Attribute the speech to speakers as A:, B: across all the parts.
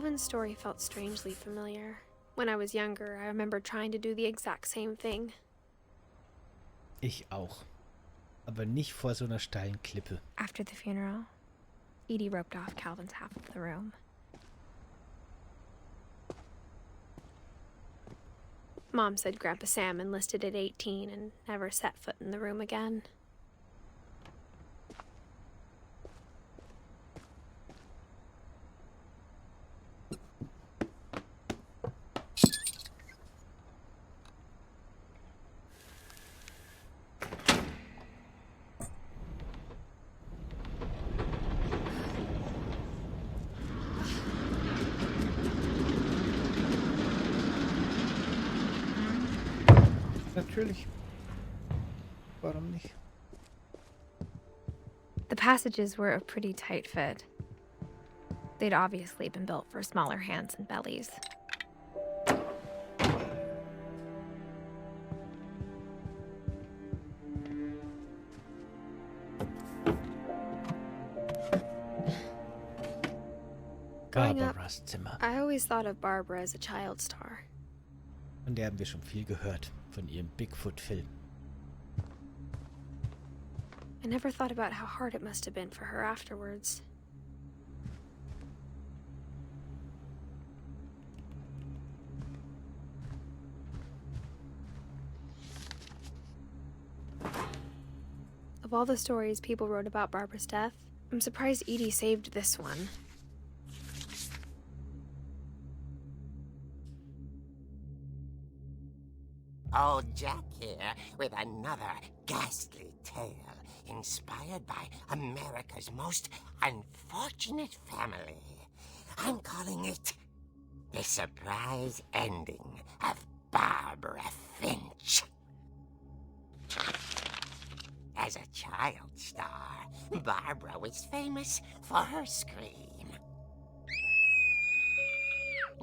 A: Calvin's story felt strangely familiar. When I was younger, I remember trying to do the exact same thing.
B: Ich auch. Aber nicht vor so einer steilen Klippe.
A: After the funeral, Edie roped off Calvin's half of the room. Mom said Grandpa Sam enlisted at 18 and never set foot in the room again.
B: Natürlich. Warum nicht?
A: The passages were a pretty tight fit. They'd obviously been built for smaller hands and bellies. Growing up,
B: Barbaras Zimmer.
A: I always thought of Barbara as a child star.
B: Von der haben wir schon viel gehört. Von ihrem Bigfoot-Film.
A: I never thought about how hard it must have been for her afterwards. Of all the stories people wrote about Barbara's death, I'm surprised Edie saved this one.
C: Old Jack here with another ghastly tale inspired by America's most unfortunate family. I'm calling it The Surprise Ending of Barbara Finch. As a child star, Barbara was famous for her scream.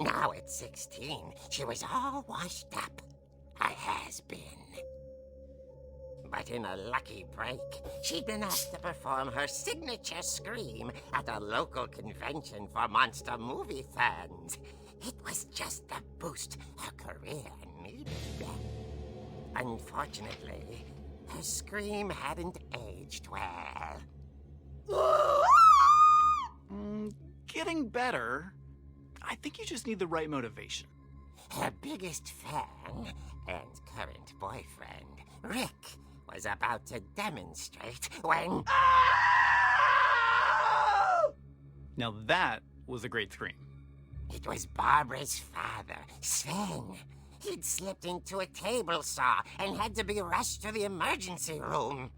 C: Now at 16, she was all washed up. A has-been. But in a lucky break, she'd been asked to perform her signature scream at a local convention for monster movie fans. It was just the boost her career needed. Unfortunately, her scream hadn't aged well.
D: Getting better. I think you just need the right motivation.
C: Her biggest fan and current boyfriend, Rick, was about to demonstrate when...
D: Now that was a great scream.
C: It was Barbara's father, Sven. He'd slipped into a table saw and had to be rushed to the emergency room.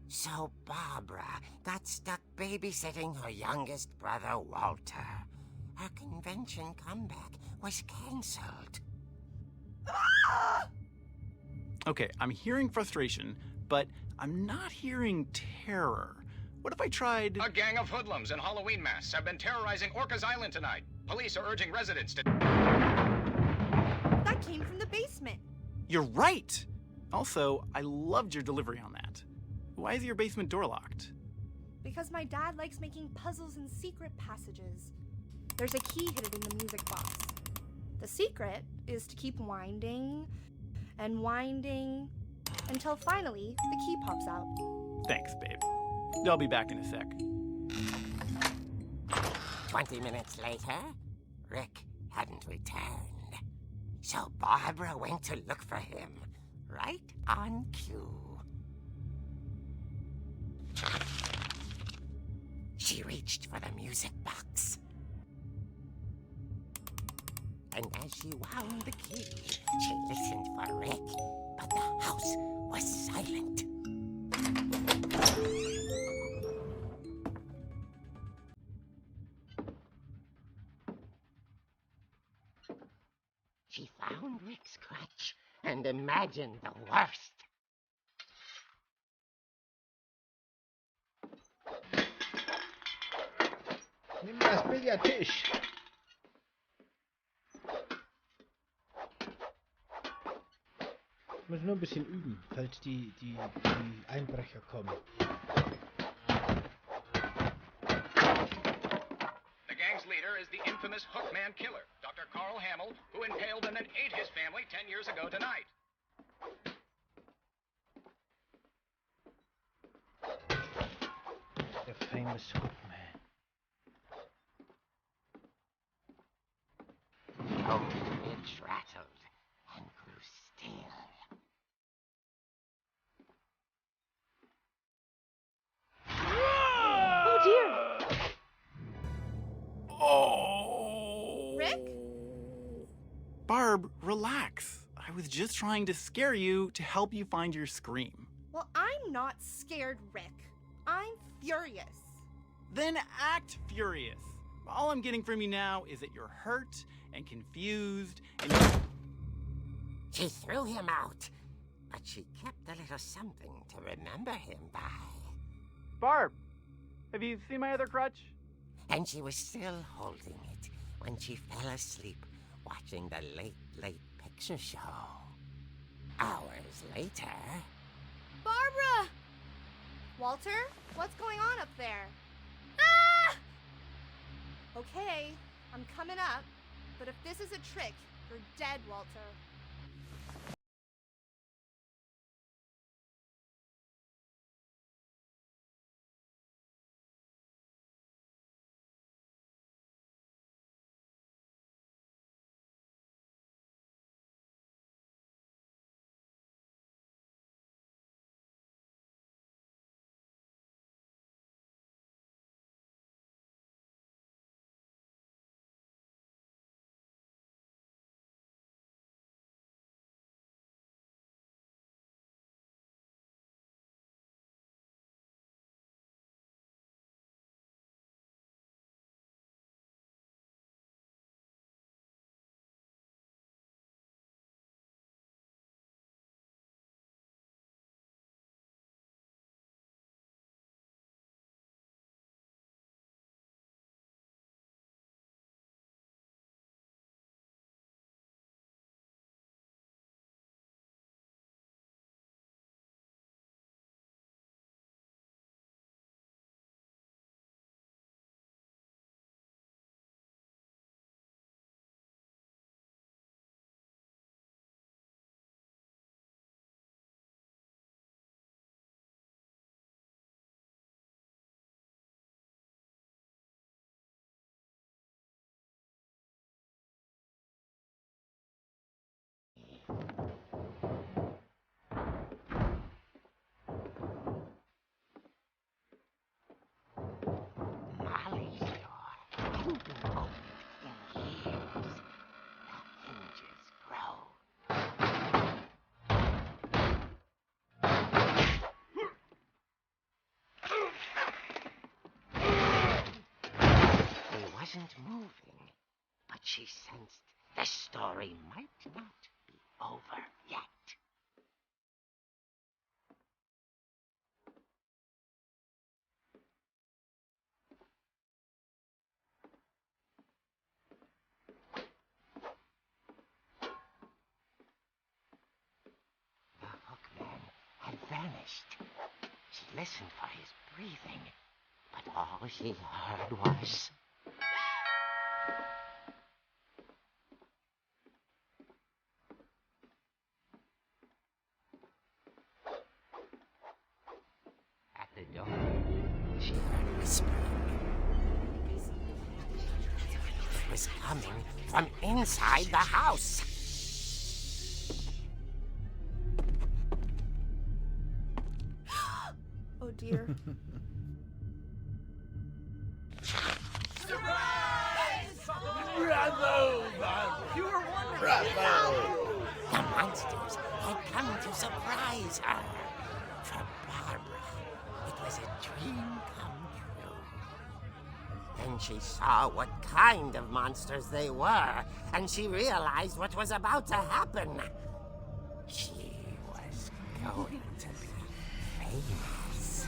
C: So Barbara got stuck babysitting her youngest brother, Walter. Her convention comeback was cancelled.
D: Okay, I'm hearing frustration, but I'm not hearing terror. What if I tried...
E: A gang of hoodlums in Halloween masks have been terrorizing Orcas Island tonight. Police are urging residents to...
F: That came from the basement.
D: You're right! Also, I loved your delivery on that. Why is your basement door locked?
F: Because my dad likes making puzzles and secret passages. There's a key hidden in the music box. The secret is to keep winding and winding until finally the key pops out.
D: Thanks, babe. I'll be back in a sec.
C: 20 minutes later, Rick hadn't returned. So Barbara went to look for him, right on cue. She reached for the music box. And as she wound the key, she listened for Rick, but the house was silent. She found Rick's crutch and imagined the worst.
B: Nimm das Billardtisch. Ich muss nur ein bisschen üben, falls die Einbrecher kommen.
E: The gang's leader here is the infamous Hookman killer, Dr. Carl Hamill, who impaled and then ate his family 10 years ago tonight.
B: The famous Hookman.
C: Oh, Finch rattled and grew still.
F: Oh dear!
D: Oh!
F: Rick?
D: Barb, relax. I was just trying to scare you to help you find your scream.
F: Well, I'm not scared, Rick. I'm furious.
D: Then act furious. All I'm getting from you now is that you're hurt and confused and
C: She threw him out, but she kept a little something to remember him by.
D: Barb, have you seen my other crutch?
C: And she was still holding it when she fell asleep watching the late picture show. Hours later...
F: Barbara! Walter, what's going on up there? Ah! Okay, I'm coming up, but if this is a trick, you're dead, Walter.
C: Molly's door hadn't been opened in years. The hinges grow. He wasn't moving, but she sensed the story might not be over yet. The Hookman had vanished. She listened for his breathing, but all she heard was... At the door, she heard whispering. It was coming from inside the house.
F: Oh dear.
C: The monsters had come to surprise her. For Barbara, it was a dream come true. Then she saw what kind of monsters they were, and she realized what was about to happen. She was going to be famous.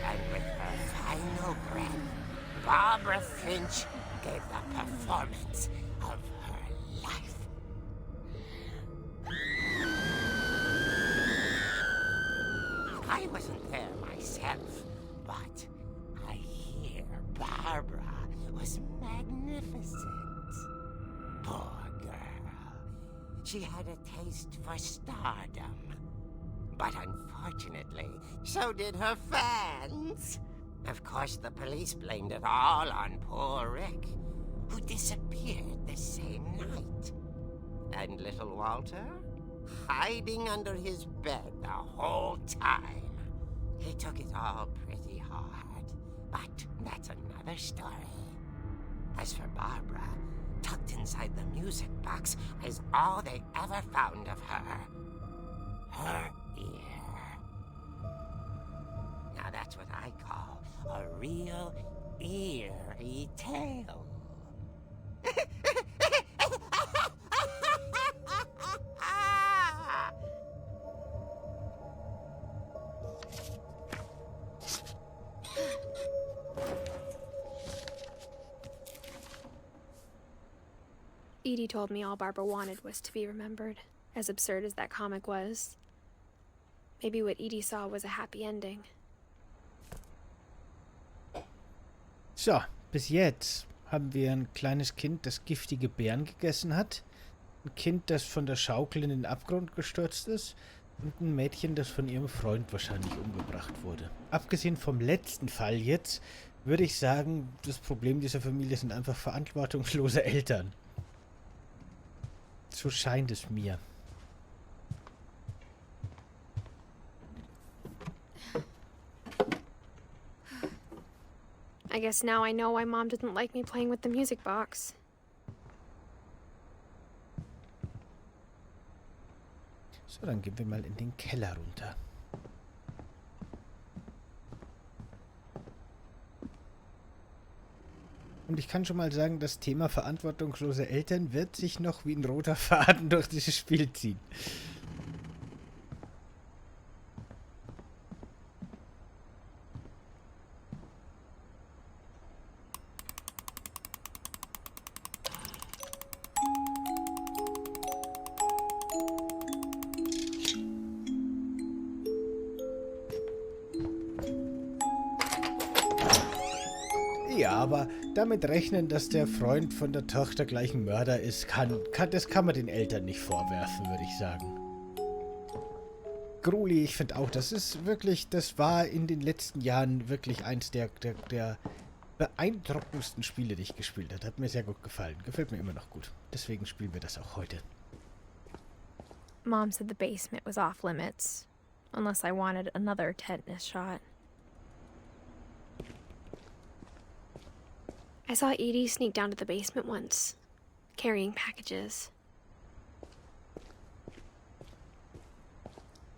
C: And with her final breath, Barbara Finch gave the performance of her life. I wasn't there myself, but I hear Barbara was magnificent. Poor girl. She had a taste for stardom. But unfortunately, so did her fans. Of course, the police blamed it all on poor Rick, who disappeared the same night. And little Walter? Hiding under his bed the whole time. He took it all pretty hard, but that's another story. As for Barbara, tucked inside the music box is all they ever found of her. Her ear. Now that's what I call a real eerie tale.
A: Edie told me all Barbara wanted was to be remembered, as absurd as that comic was. Maybe what Edie saw was a happy ending.
B: So, bis jetzt haben wir ein kleines Kind, das giftige Beeren gegessen hat, ein Kind, das von der Schaukel in den Abgrund gestürzt ist und ein Mädchen, das von ihrem Freund wahrscheinlich umgebracht wurde. Abgesehen vom letzten Fall jetzt, würde ich sagen, das Problem dieser Familie sind einfach verantwortungslose Eltern. So scheint es mir.
A: I guess now I know why Mom didn't like me playing with the music box.
B: So, dann gehen wir mal in den Keller runter. Und ich kann schon mal sagen, das Thema verantwortungslose Eltern wird sich noch wie ein roter Faden durch dieses Spiel ziehen. Ja, aber damit rechnen, dass der Freund von der Tochter gleich ein Mörder ist, das kann man den Eltern nicht vorwerfen, würde ich sagen. Gruli, ich finde auch, das war in den letzten Jahren wirklich eins der beeindruckendsten Spiele, die ich gespielt habe. Hat mir sehr gut gefallen. Gefällt mir immer noch gut. Deswegen spielen wir das auch heute.
A: Mom said the basement was off limits, unless I wanted another tetanus shot. I saw Edie sneak down to the basement once, carrying packages.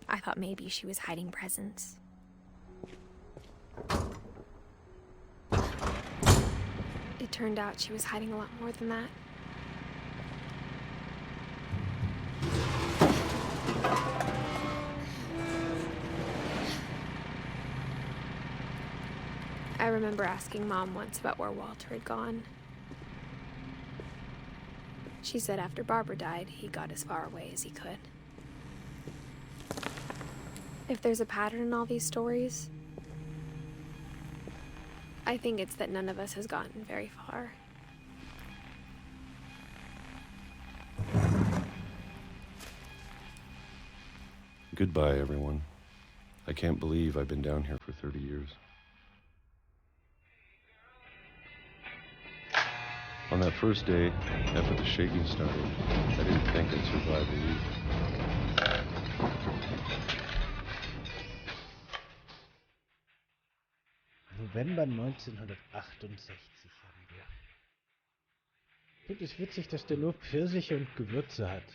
A: I thought maybe she was hiding presents. It turned out she was hiding a lot more than that. I remember asking Mom once about where Walter had gone. She said after Barbara died, he got as far away as he could. If there's a pattern in all these stories, I think it's that none of us has gotten very far.
G: Goodbye, everyone. I can't believe I've been down here for 30 years. On that first day, after the shaking started, I didn't think I'd survive a week.
B: November 1968 haben wir. Ich finde es witzig, dass der nur Pfirsiche und Gewürze hat.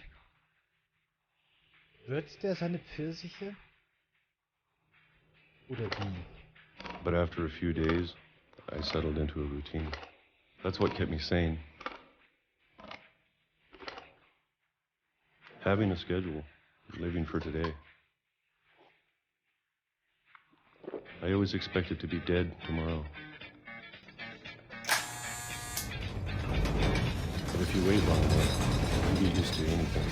B: Würzt der seine Pfirsiche? Oder wie?
G: But after a few days, I settled into a routine. That's what kept me sane. Having a schedule, living for today. I always expected to be dead tomorrow. But if you wait long enough, you get used to anything.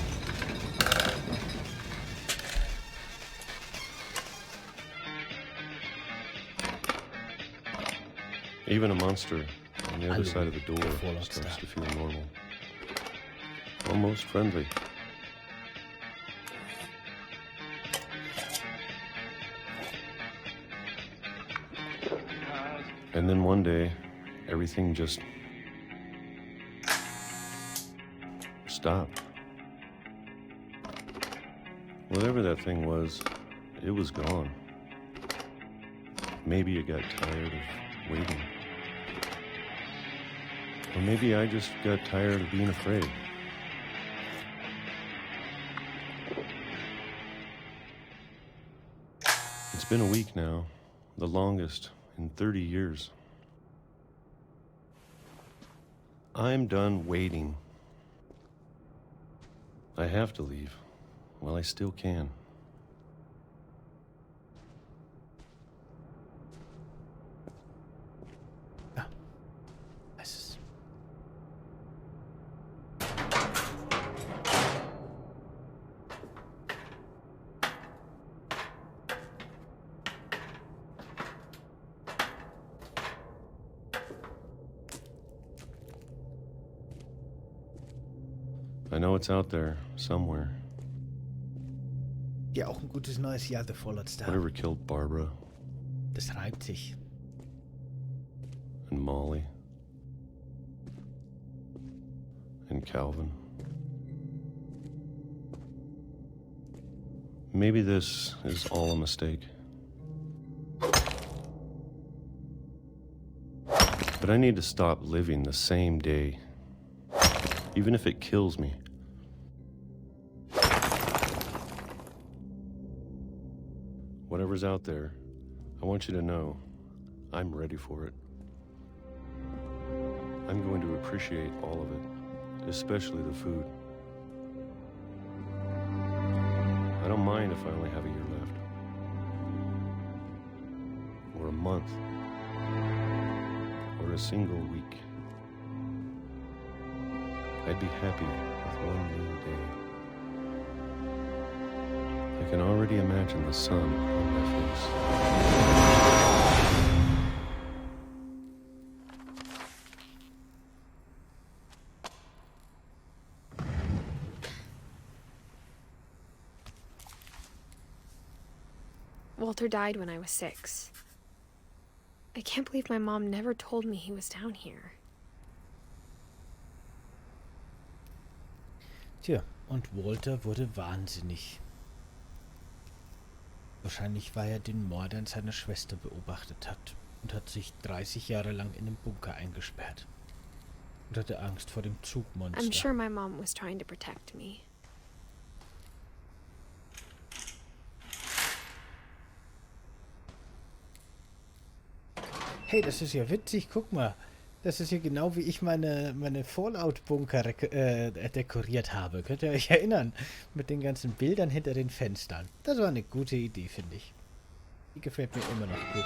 G: Even a monster and the other side of the door starts to feel normal. Almost friendly. And then one day, everything just stopped. Whatever that thing was, it was gone. Maybe it got tired of waiting. Or maybe I just got tired of being afraid. It's been a week now, the longest in 30 years. I'm done waiting. I have to leave while I still can. I know it's out there, somewhere.
B: Ja, auch ein gutes neues Jahr, The Fallout's da.
G: Whatever killed Barbara.
B: Das reibt sich.
G: And Molly. And Calvin. Maybe this is all a mistake. But I need to stop living the same day. Even if it kills me. Whatever's out there, I want you to know I'm ready for it. I'm going to appreciate all of it, especially the food. I don't mind if I only have a year left. Or a month. Or a single week. I'd be happy with one new day. I can already imagine the sun on my face.
A: Walter died when I was 6. I can't believe my mom never told me he was down here.
B: Tja, und Walter wurde wahnsinnig. Wahrscheinlich, weil er den Mord an seiner Schwester beobachtet hat und hat sich 30 Jahre lang in einem Bunker eingesperrt und hatte Angst vor dem Zugmonster.
A: I'm sure my mom was trying to protect me.
B: Hey, das ist ja witzig, guck mal. Das ist ja genau wie ich meine Fallout-Bunker dekoriert habe. Könnt ihr euch erinnern? Mit den ganzen Bildern hinter den Fenstern. Das war eine gute Idee, finde ich. Die gefällt mir immer noch gut.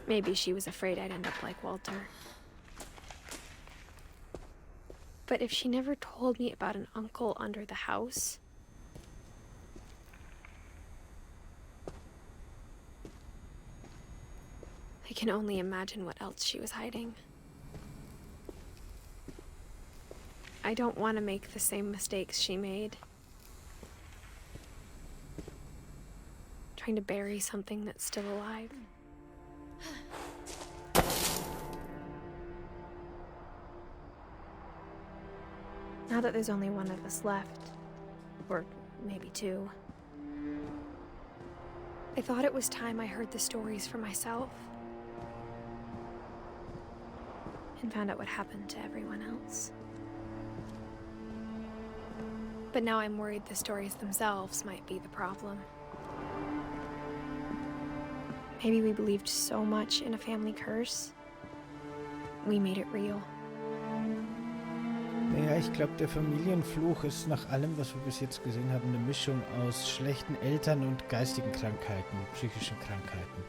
A: Maybe she was afraid I'd end up like Walter. But if she never told me about an uncle under the house... I can only imagine what else she was hiding. I don't want to make the same mistakes she made. Trying to bury something that's still alive. Now that there's only one of us left, or maybe 2, I thought it was time I heard the stories for myself and found out what happened to everyone else. But now I'm worried the stories themselves might be the problem. Maybe we believed so much in a family curse, we made it real.
B: Naja, ich glaube, der Familienfluch ist nach allem, was wir bis jetzt gesehen haben, eine Mischung aus schlechten Eltern und geistigen Krankheiten, psychischen Krankheiten.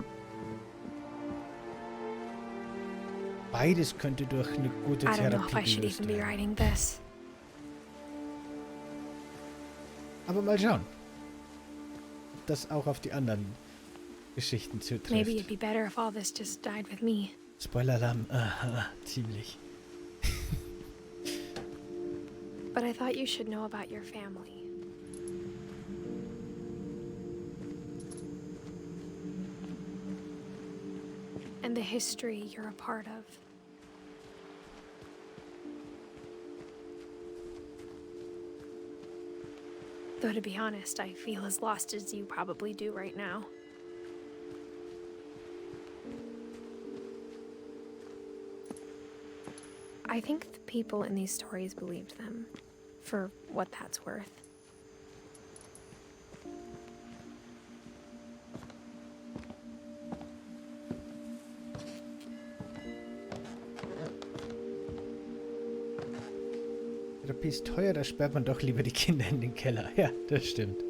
B: Beides könnte durch eine gute
A: I don't know if I
B: Therapie
A: should
B: gelöst
A: even be
B: werden.
A: writing this.
B: Aber mal schauen, ob das auch auf die anderen Geschichten zutrifft.
A: Maybe it'd be better if all this just died with me.
B: Spoiler-Alarm, aha, ziemlich.
A: But I thought you should know about your family. And the history you're a part of. Though to be honest, I feel as lost as you probably do right now. I think the people in these stories believed them, for what that's worth.
B: Therapie ist teuer, da sperrt man doch lieber die Kinder in den Keller. Ja, das stimmt.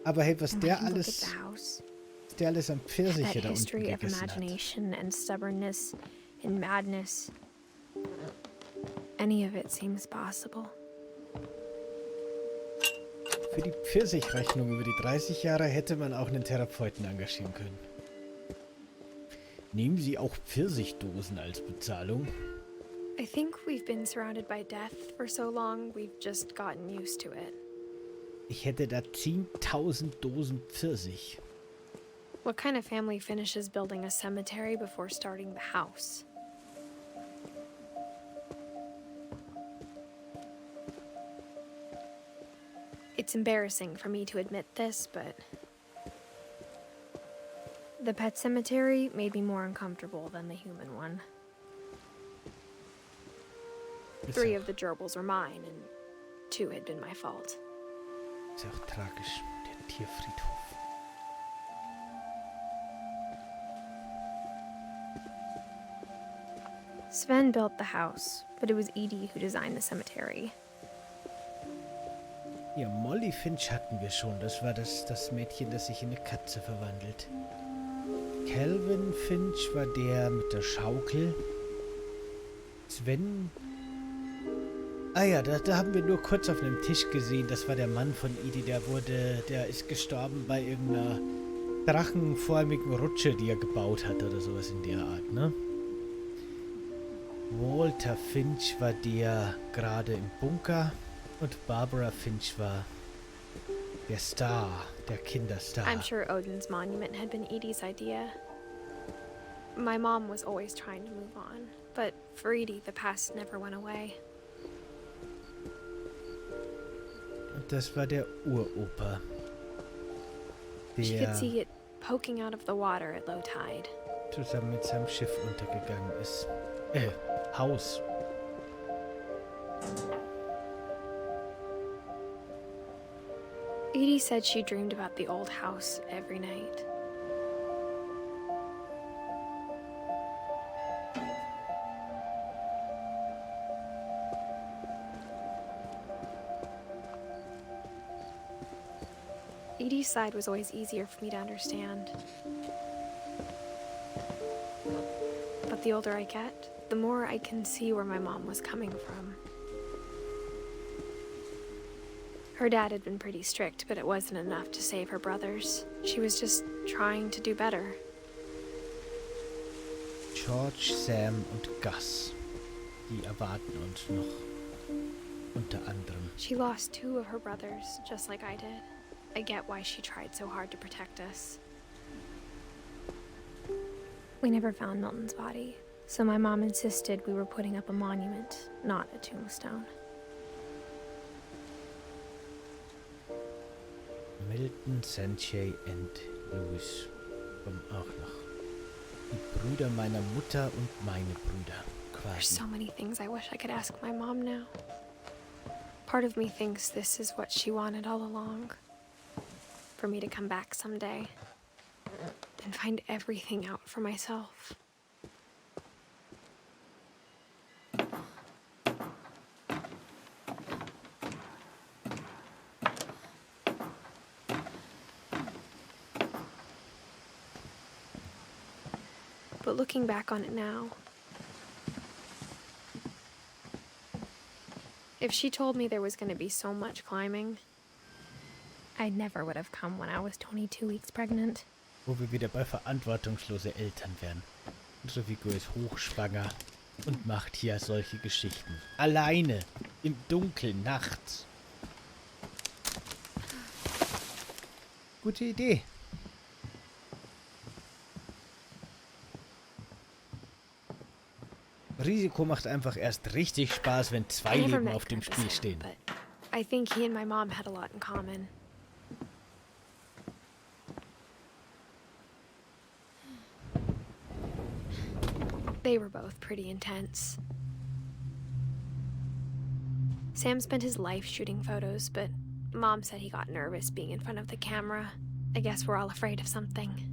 B: Aber hey, was
A: And
B: der
A: then look at
B: alles,
A: the house.
B: was der alles am Pfirsiche
A: That
B: da unten
A: history of
B: gegessen hat.
A: imagination and stubbornness and madness. Any of it seems possible.
B: Für die Pfirsichrechnung über die 30 Jahre hätte man auch einen Therapeuten engagieren können. Nehmen Sie auch Pfirsichdosen als Bezahlung?
A: I think we've been surrounded by death for so long, we've just gotten used to it.
B: Ich hätte da 10.000 Dosen Pfirsich.
A: What kind of family finishes building a cemetery before starting the house? It's embarrassing for me to admit this, but the pet cemetery made me more uncomfortable than the human one.
B: Ist
A: 3
B: auch,
A: of the gerbils were mine, and 2 had been my fault.
B: ist auch tragisch, der Tierfriedhof.
A: Sven built the house, but it was Edie who designed the cemetery.
B: Ja, Molly Finch hatten wir schon. Das war das Mädchen, das sich in eine Katze verwandelt. Calvin Finch war der mit der Schaukel. Sven... Ah ja, da haben wir nur kurz auf einem Tisch gesehen. Das war der Mann von Edie. Der ist gestorben bei irgendeiner drachenförmigen Rutsche, die er gebaut hat oder sowas in der Art, ne? Walter Finch war der gerade im Bunker. Und Barbara Finch war der Star, der Kinderstar.
A: I'm sure Odin's monument had been Edie's idea. My mom was always trying to move on, but for Edie, the past never went away.
B: Und das war der Uropa.
A: She could
B: Der
A: see it poking out of the water at low tide.
B: zusammen mit seinem Schiff untergegangen ist. Haus.
A: Edie said she dreamed about the old house every night. Edie's side was always easier for me to understand. But the older I get, the more I can see where my mom was coming from. Her dad had been pretty strict, but it wasn't enough to save her brothers. She was just trying to do better.
B: George, Sam und Gus. Die erwarten uns noch. Unter anderem.
A: She lost 2 of her brothers, just like I did. I get why she tried so hard to protect us. We never found Milton's body, so my mom insisted we were putting up a monument, not a tombstone.
B: Milton, Sanjay und Louis kommen auch noch. Die Brüder meiner Mutter und meine Brüder,
A: There's
B: quasi.
A: so many things I wish I could ask my mom now. Part of me thinks this is what she wanted all along. For me to come back someday and find everything out for myself. But looking back on it now, if she told me there was going to be so much climbing, I never would have come when I was 22 weeks pregnant.
B: Wo wir wieder bei verantwortungslose Eltern wären. Unsere Figur ist hochschwanger und macht hier solche Geschichten. Alleine, im Dunkeln, nachts. Gute Idee. Risiko macht einfach erst richtig Spaß, wenn zwei
A: I never
B: Leben
A: met
B: auf dem
A: Grandpa
B: Spiel
A: Sam,
B: stehen.
A: but I think he and my mom had a lot in common. They were both pretty intense. Sam spent his life shooting photos, but Mom said he got nervous being in front of the camera. I guess we're all afraid of something.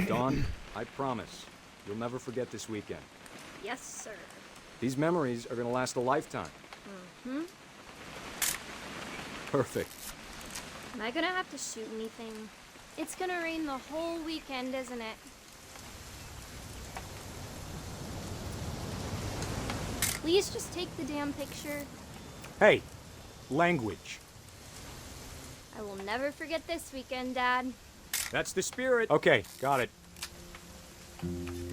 H: Dawn, I promise, you'll never forget this weekend.
F: Yes, sir.
H: These memories are gonna last a lifetime.
I: Mm-hmm.
H: Perfect.
I: Am I gonna have to shoot anything? It's gonna rain the whole weekend, isn't it? Please just take the damn picture.
H: Hey, language.
I: I will never forget this weekend, Dad.
H: That's the spirit. Okay, got it.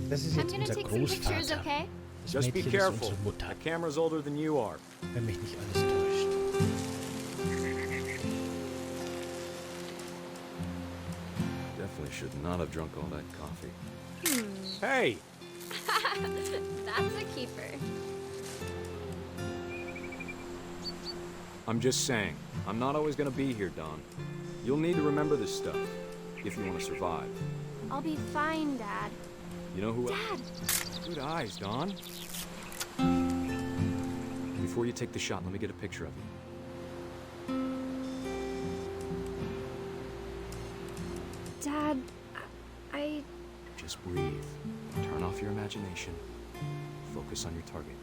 B: Das ist
I: I'm
B: jetzt
I: gonna
B: unser
I: take some pictures,
B: Großvater.
I: okay?
B: Das
H: Just be
B: Mädchen ist
H: careful.
B: unsere Mutter,
H: The camera's older than you are.
B: wenn mich nicht alles täuscht.
G: Definitely should not have drunk all that coffee.
H: Hey,
I: That's a keeper.
H: I'm just saying, I'm not always gonna be here, Dawn. You'll need to remember this stuff if you want to survive.
I: I'll be fine, Dad.
H: You know who?
I: Dad!
H: Good eyes, Dawn. Before you take the shot, let me get a picture of you.
A: Dad, I...
H: Just breathe. Turn off your imagination. Focus on your target.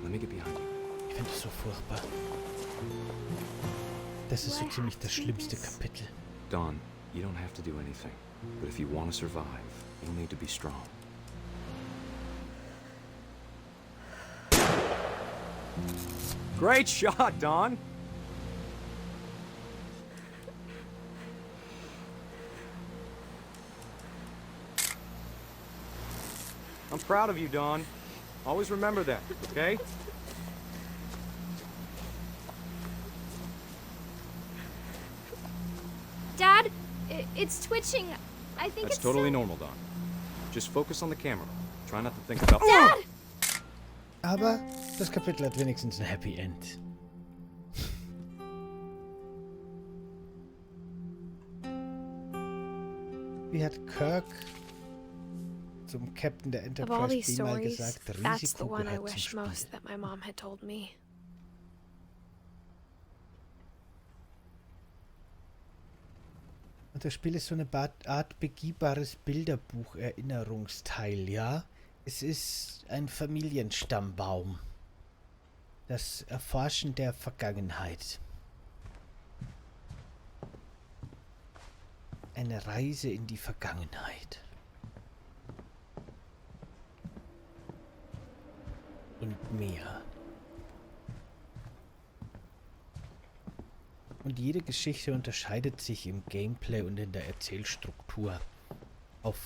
H: Let me get behind you.
B: Ich finde es so furchtbar. Das ist so ziemlich das schlimmste Kapitel.
H: Dawn, you don't have to do anything. But if you want to survive, you'll need to be strong. Great shot, Dawn! I'm proud of you, Dawn. Always remember that, okay?
I: Dad, it's twitching. I think
H: That's
I: it's
H: totally
I: so...
H: normal, Dawn. Just focus on the camera. Try not to think about...
I: Dad!
B: Aber das Kapitel hat wenigstens ein Happy End. Wie hat Kirk zum Captain der
A: Of all these
B: Enterprise B mal
A: stories,
B: gesagt,
A: that's the
B: Risiko
A: one I
B: gehört zum
A: wish
B: Spiel.
A: most that my mom had told me.
B: Und das Spiel ist so eine Art begehbares Bilderbuch-Erinnerungsteil, ja? Es ist ein Familienstammbaum. Das Erforschen der Vergangenheit. Eine Reise in die Vergangenheit. Und mehr. Und jede Geschichte unterscheidet sich im Gameplay und in der Erzählstruktur auf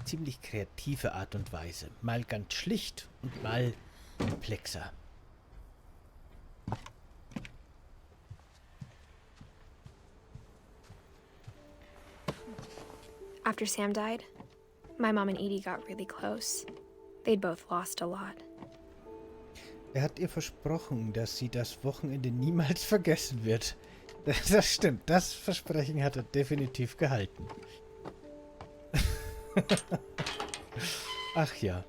B: ziemlich kreative Art und Weise. Mal ganz schlicht und mal komplexer.
A: After Sam died, my mom and Edie got really close. They'd both lost a lot.
B: Er hat ihr versprochen, dass sie das Wochenende niemals vergessen wird. Das stimmt, das Versprechen hat er definitiv gehalten. Ach ja.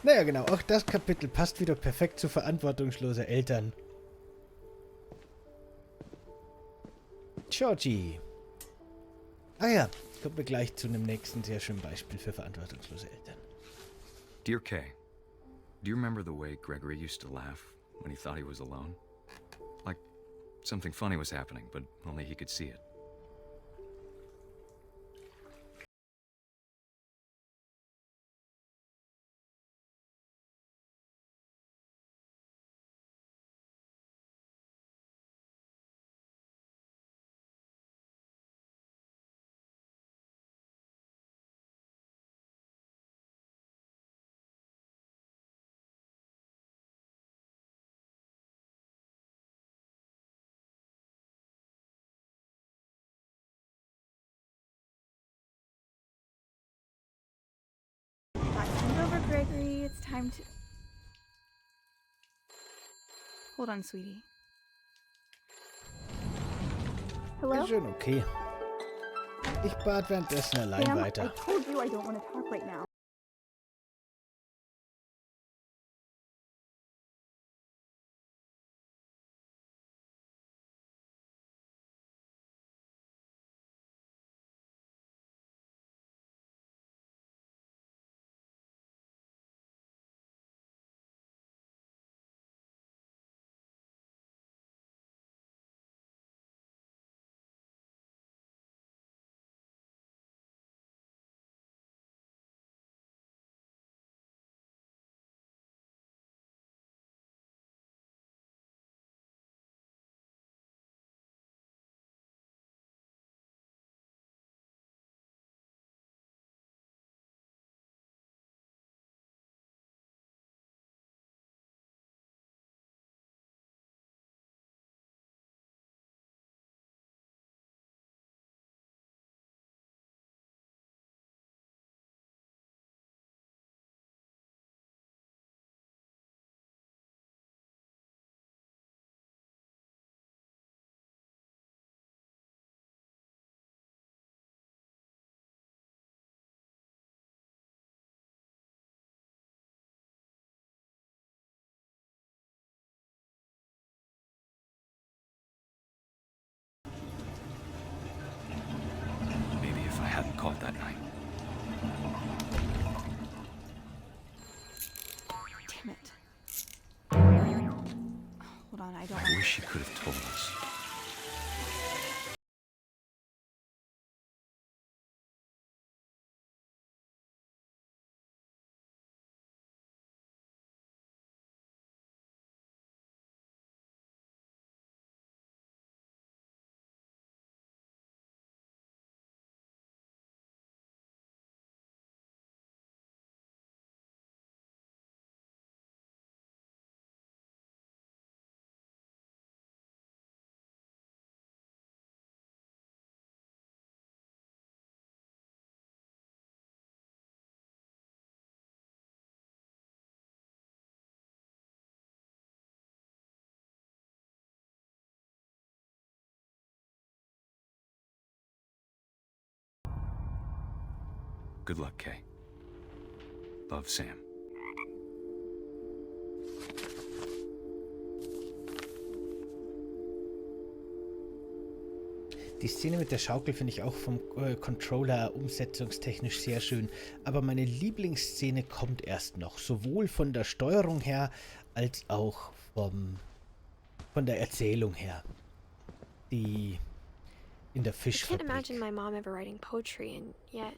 B: Naja, genau, auch das Kapitel passt wieder perfekt zu verantwortungsloser Eltern. Georgie. Ah ja, kommen wir gleich zu einem nächsten sehr schönen Beispiel für verantwortungslose Eltern.
H: Dear Kay, do you remember the way Gregory used to laugh when he thought he was alone? Like something funny was happening, but only he could see it.
J: Send over Gregory. It's time to... Hold on, sweetie. Hello?
B: Ist schon okay. Ich bad währenddessen allein
J: Sam,
B: weiter.
J: I told you I don't want to talk right now.
H: Maybe if I hadn't caught that night.
J: Damn it. Hold on, I don't
H: I wish you could have told us. Good luck, Kay. Love, Sam.
B: Die Szene mit der Schaukel finde ich auch vom Controller umsetzungstechnisch sehr schön. Aber meine Lieblingsszene kommt erst noch. Sowohl von der Steuerung her, als auch von der Erzählung her. Die in der
A: I can't
B: Fischfabrik.
A: imagine my mom ever writing poetry, and yet